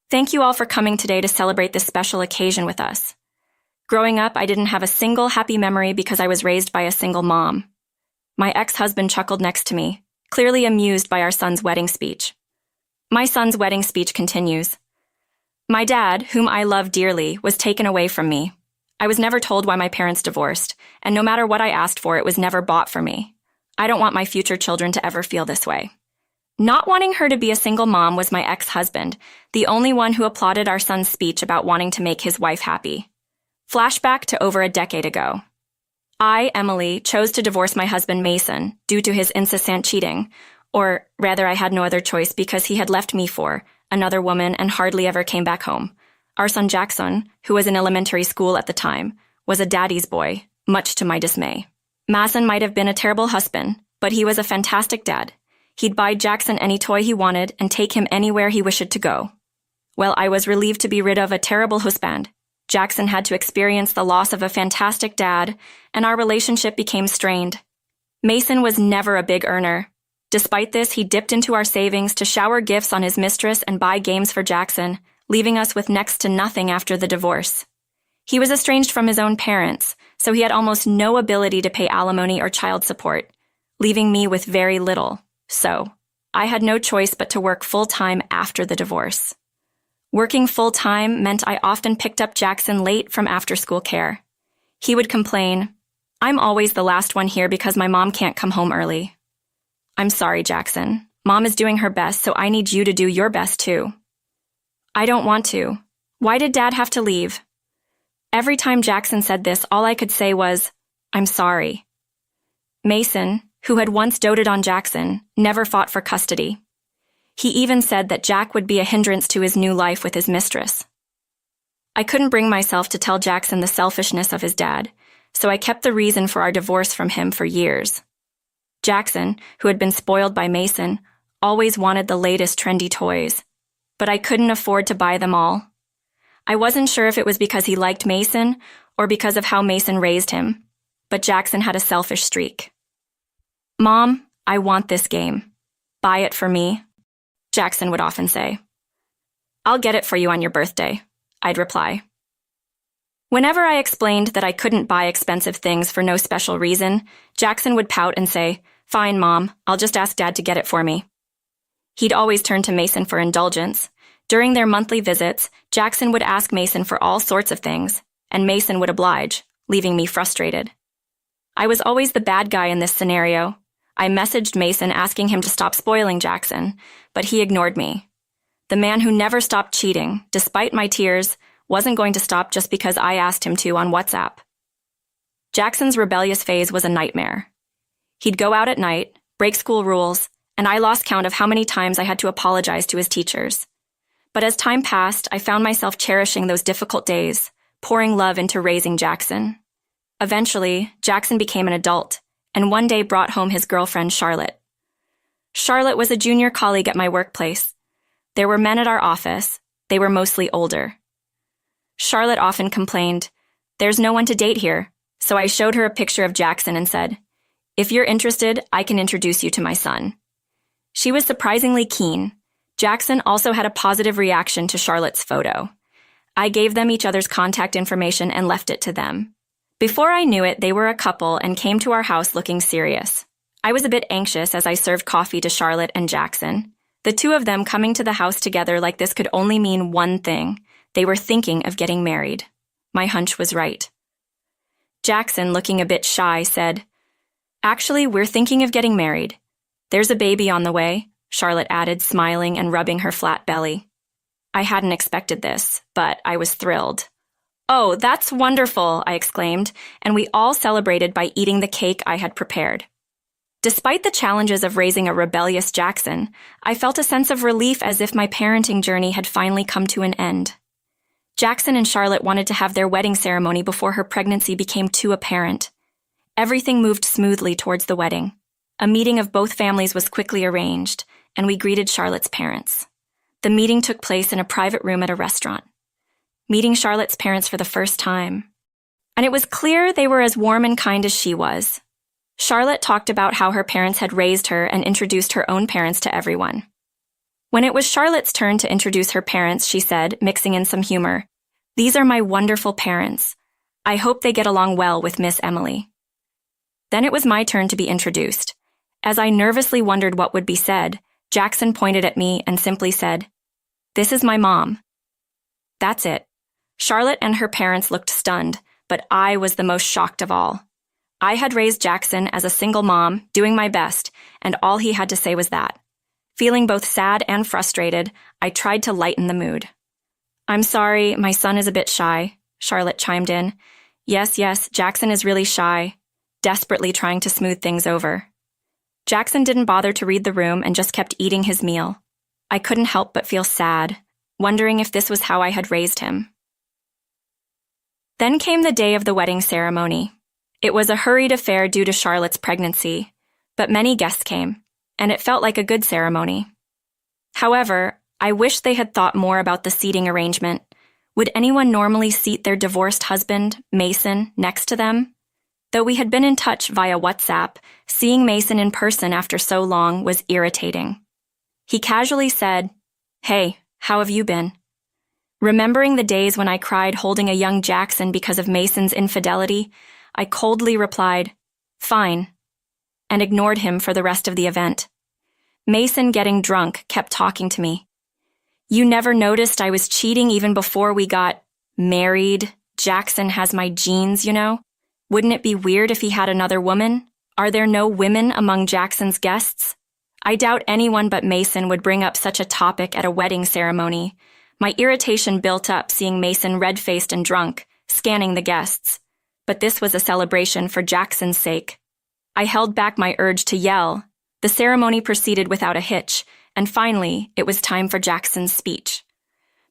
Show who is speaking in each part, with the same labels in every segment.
Speaker 1: Thank you all for coming today to celebrate this special occasion with us. Growing up, I didn't have a single happy memory because I was raised by a single mom. My ex-husband chuckled next to me, clearly amused by our son's wedding speech. My son's wedding speech continues. My dad, whom I love dearly, was taken away from me. I was never told why my parents divorced, and no matter what I asked for, it was never bought for me. I don't want my future children to ever feel this way. Not wanting her to be a single mom was my ex-husband, the only one who applauded our son's speech about wanting to make his wife happy. Flashback to over a decade ago. I, Emily, chose to divorce my husband Mason due to his incessant cheating, or rather I had no other choice because he had left me for another woman and hardly ever came back home. Our son Jackson, who was in elementary school at the time, was a daddy's boy, much to my dismay. Mason might have been a terrible husband, but he was a fantastic dad. He'd buy Jackson any toy he wanted and take him anywhere he wished to go. Well, I was relieved to be rid of a terrible husband. Jackson had to experience the loss of a fantastic dad, and our relationship became strained. Mason was never a big earner. Despite this, he dipped into our savings to shower gifts on his mistress and buy games for Jackson, leaving us with next to nothing after the divorce. He was estranged from his own parents, so he had almost no ability to pay alimony or child support, leaving me with very little. So, I had no choice but to work full-time after the divorce. Working full-time meant I often picked up Jackson late from after-school care. He would complain, "I'm always the last one here because my mom can't come home early." "I'm sorry, Jackson. Mom is doing her best, so I need you to do your best too." "I don't want to. Why did Dad have to leave?" Every time Jackson said this, all I could say was, "I'm sorry." Mason, who had once doted on Jackson, never fought for custody. He even said that Jack would be a hindrance to his new life with his mistress. I couldn't bring myself to tell Jackson the selfishness of his dad, so I kept the reason for our divorce from him for years. Jackson, who had been spoiled by Mason, always wanted the latest trendy toys, but I couldn't afford to buy them all. I wasn't sure if it was because he liked Mason or because of how Mason raised him, but Jackson had a selfish streak. "Mom, I want this game. Buy it for me," Jackson would often say. "I'll get it for you on your birthday," I'd reply. Whenever I explained that I couldn't buy expensive things for no special reason, Jackson would pout and say, "Fine, Mom, I'll just ask Dad to get it for me." He'd always turn to Mason for indulgence. During their monthly visits, Jackson would ask Mason for all sorts of things, and Mason would oblige, leaving me frustrated. I was always the bad guy in this scenario. I messaged Mason asking him to stop spoiling Jackson, but he ignored me. The man who never stopped cheating, despite my tears, wasn't going to stop just because I asked him to on WhatsApp. Jackson's rebellious phase was a nightmare. He'd go out at night, break school rules, and I lost count of how many times I had to apologize to his teachers. But as time passed, I found myself cherishing those difficult days, pouring love into raising Jackson. Eventually, Jackson became an adult, and one day brought home his girlfriend, Charlotte. Charlotte was a junior colleague at my workplace. There were men at our office. They were mostly older. Charlotte often complained, "There's no one to date here," so I showed her a picture of Jackson and said, "If you're interested, I can introduce you to my son." She was surprisingly keen. Jackson also had a positive reaction to Charlotte's photo. I gave them each other's contact information and left it to them. Before I knew it, they were a couple and came to our house looking serious. I was a bit anxious as I served coffee to Charlotte and Jackson. The two of them coming to the house together like this could only mean one thing. They were thinking of getting married. My hunch was right. Jackson, looking a bit shy, said, "Actually, we're thinking of getting married. There's a baby on the way," Charlotte added, smiling and rubbing her flat belly. I hadn't expected this, but I was thrilled. "Oh, that's wonderful," I exclaimed, and we all celebrated by eating the cake I had prepared. Despite the challenges of raising a rebellious Jackson, I felt a sense of relief as if my parenting journey had finally come to an end. Jackson and Charlotte wanted to have their wedding ceremony before her pregnancy became too apparent. Everything moved smoothly towards the wedding. A meeting of both families was quickly arranged, and we greeted Charlotte's parents. The meeting took place in a private room at a restaurant. Meeting Charlotte's parents for the first time. And it was clear they were as warm and kind as she was. Charlotte talked about how her parents had raised her and introduced her own parents to everyone. When it was Charlotte's turn to introduce her parents, she said, mixing in some humor, "These are my wonderful parents. I hope they get along well with Miss Emily." Then it was my turn to be introduced. As I nervously wondered what would be said, Jackson pointed at me and simply said, "This is my mom." That's it. Charlotte and her parents looked stunned, but I was the most shocked of all. I had raised Jackson as a single mom, doing my best, and all he had to say was that. Feeling both sad and frustrated, I tried to lighten the mood. "I'm sorry, my son is a bit shy," Charlotte chimed in. Yes, Jackson is really shy," desperately trying to smooth things over. Jackson didn't bother to read the room and just kept eating his meal. I couldn't help but feel sad, wondering if this was how I had raised him. Then came the day of the wedding ceremony. It was a hurried affair due to Charlotte's pregnancy, but many guests came, and it felt like a good ceremony. However, I wish they had thought more about the seating arrangement. Would anyone normally seat their divorced husband, Mason, next to them? Though we had been in touch via WhatsApp, seeing Mason in person after so long was irritating. He casually said, "Hey, how have you been?" Remembering the days when I cried holding a young Jackson because of Mason's infidelity, I coldly replied, "Fine," and ignored him for the rest of the event. Mason, getting drunk, kept talking to me. "You never noticed I was cheating even before we got married? Jackson has my genes, you know? Wouldn't it be weird if he had another woman? Are there no women among Jackson's guests?" I doubt anyone but Mason would bring up such a topic at a wedding ceremony. My irritation built up seeing Mason red-faced and drunk, scanning the guests. But this was a celebration for Jackson's sake. I held back my urge to yell. The ceremony proceeded without a hitch, and finally, it was time for Jackson's speech.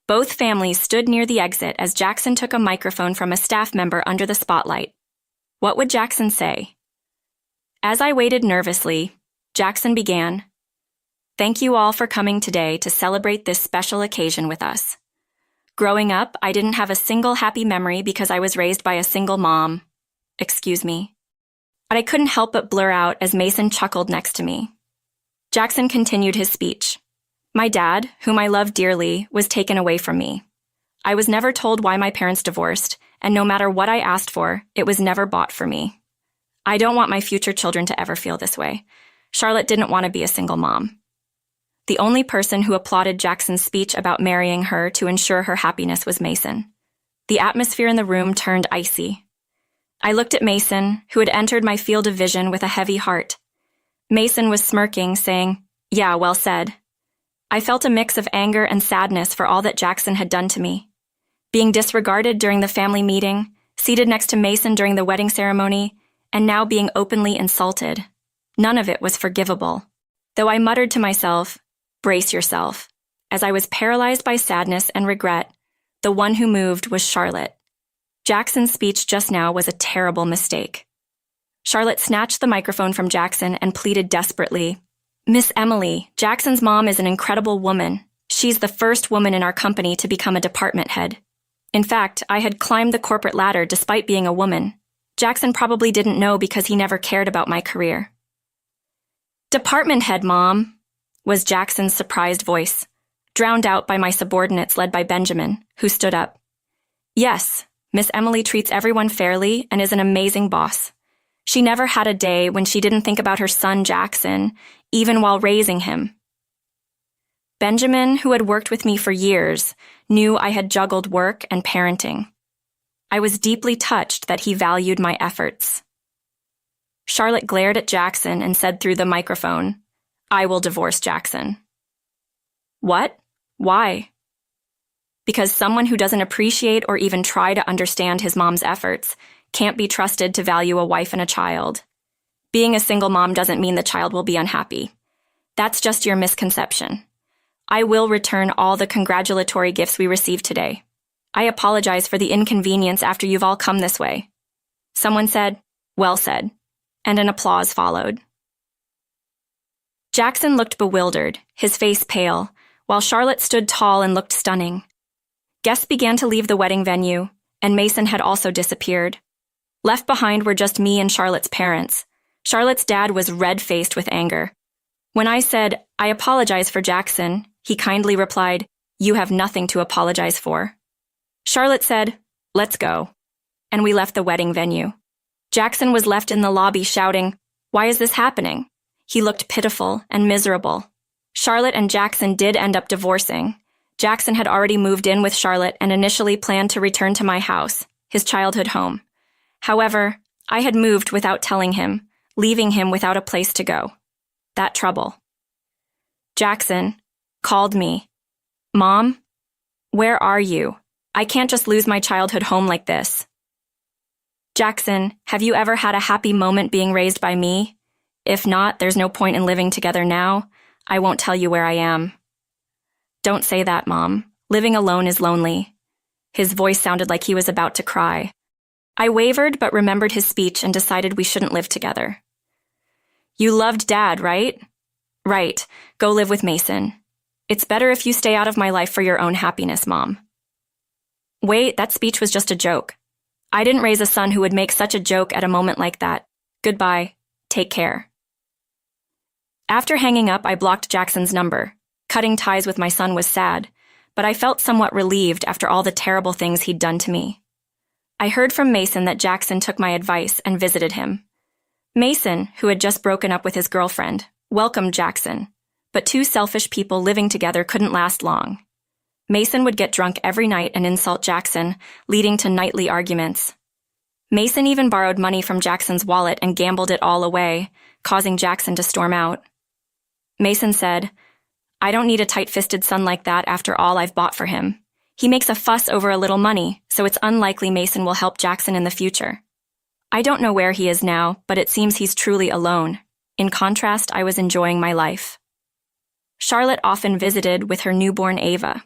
Speaker 1: Both families stood near the exit as Jackson took a microphone from a staff member under the spotlight. What would Jackson say? As I waited nervously, Jackson began, "Thank you all for coming today to celebrate this special occasion with us. Growing up, I didn't have a single happy memory because I was raised by a single mom. Excuse me." But I couldn't help but blur out as Mason chuckled next to me. Jackson continued his speech. "My dad, whom I love dearly, was taken away from me. I was never told why my parents divorced, and no matter what I asked for, it was never bought for me. I don't want my future children to ever feel this way. Charlotte didn't want to be a single mom." The only person who applauded Jackson's speech about marrying her to ensure her happiness was Mason. The atmosphere in the room turned icy. I looked at Mason, who had entered my field of vision with a heavy heart. Mason was smirking, saying, "Yeah, well said." I felt a mix of anger and sadness for all that Jackson had done to me. Being disregarded during the family meeting, seated next to Mason during the wedding ceremony, and now being openly insulted. None of it was forgivable. Though I muttered to myself, "Brace yourself," as I was paralyzed by sadness and regret, the one who moved was Charlotte. Jackson's speech just now was a terrible mistake. Charlotte snatched the microphone from Jackson and pleaded desperately, "Miss Emily, Jackson's mom is an incredible woman. She's the first woman in our company to become a department head. In fact, I had climbed the corporate ladder despite being a woman. Jackson probably didn't know because he never cared about my career." "Department head, Mom," was Jackson's surprised voice, drowned out by my subordinates led by Benjamin, who stood up. "Yes, Miss Emily treats everyone fairly and is an amazing boss. She never had a day when she didn't think about her son Jackson, even while raising him." Benjamin, who had worked with me for years, knew I had juggled work and parenting. I was deeply touched that he valued my efforts. Charlotte glared at Jackson and said through the microphone, "I will divorce Jackson." "What? Why?" "Because someone who doesn't appreciate or even try to understand his mom's efforts can't be trusted to value a wife and a child. Being a single mom doesn't mean the child will be unhappy. That's just your misconception. I will return all the congratulatory gifts we received today. I apologize for the inconvenience after you've all come this way." Someone said, "Well said," and an applause followed. Jackson looked bewildered, his face pale, while Charlotte stood tall and looked stunning. Guests began to leave the wedding venue, and Mason had also disappeared. Left behind were just me and Charlotte's parents. Charlotte's dad was red-faced with anger. When I said, "I apologize for Jackson," He kindly replied, "You have nothing to apologize for." Charlotte said, "Let's go." And we left the wedding venue. Jackson was left in the lobby shouting, "Why is this happening?" He looked pitiful and miserable. Charlotte and Jackson did end up divorcing. Jackson had already moved in with Charlotte and initially planned to return to my house, his childhood home. However, I had moved without telling him, leaving him without a place to go. That trouble. Jackson called me. "Mom, where are you? I can't just lose my childhood home like this." Jackson, have you ever had a happy moment being raised by me? If not, there's no point in living together now. I won't tell you where I am. Don't say that, Mom. Living alone is lonely. His voice sounded like he was about to cry. I wavered but remembered his speech and decided we shouldn't live together. You loved Dad, right? Right. Go live with Mason. It's better if you stay out of my life for your own happiness, Mom. Wait, that speech was just a joke. I didn't raise a son who would make such a joke at a moment like that. Goodbye. Take care. After hanging up, I blocked Jackson's number. Cutting ties with my son was sad, but I felt somewhat relieved after all the terrible things he'd done to me. I heard from Mason that Jackson took my advice and visited him. Mason, who had just broken up with his girlfriend, welcomed Jackson, but two selfish people living together couldn't last long. Mason would get drunk every night and insult Jackson, leading to nightly arguments. Mason even borrowed money from Jackson's wallet and gambled it all away, causing Jackson to storm out. Mason said, "I don't need a tight-fisted son like that after all I've bought for him. He makes a fuss over a little money, so it's unlikely Mason will help Jackson in the future. I don't know where he is now, but it seems he's truly alone. In contrast, I was enjoying my life." Charlotte often visited with her newborn Ava.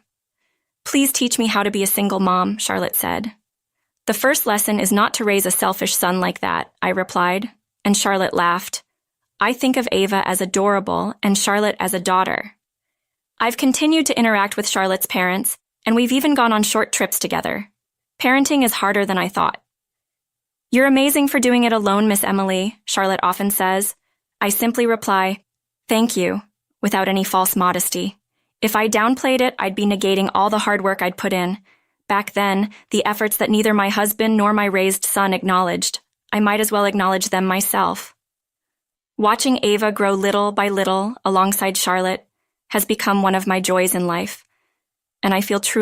Speaker 1: "Please teach me how to be a single mom," Charlotte said. "The first lesson is not to raise a selfish son like that," I replied, and Charlotte laughed. I think of Ava as adorable and Charlotte as a daughter. I've continued to interact with Charlotte's parents, and we've even gone on short trips together. Parenting is harder than I thought. "You're amazing for doing it alone, Miss Emily," Charlotte often says. I simply reply, "Thank you," without any false modesty. If I downplayed it, I'd be negating all the hard work I'd put in. Back then, the efforts that neither my husband nor my raised son acknowledged. I might as well acknowledge them myself. Watching Ava grow little by little alongside Charlotte has become one of my joys in life, and I feel truly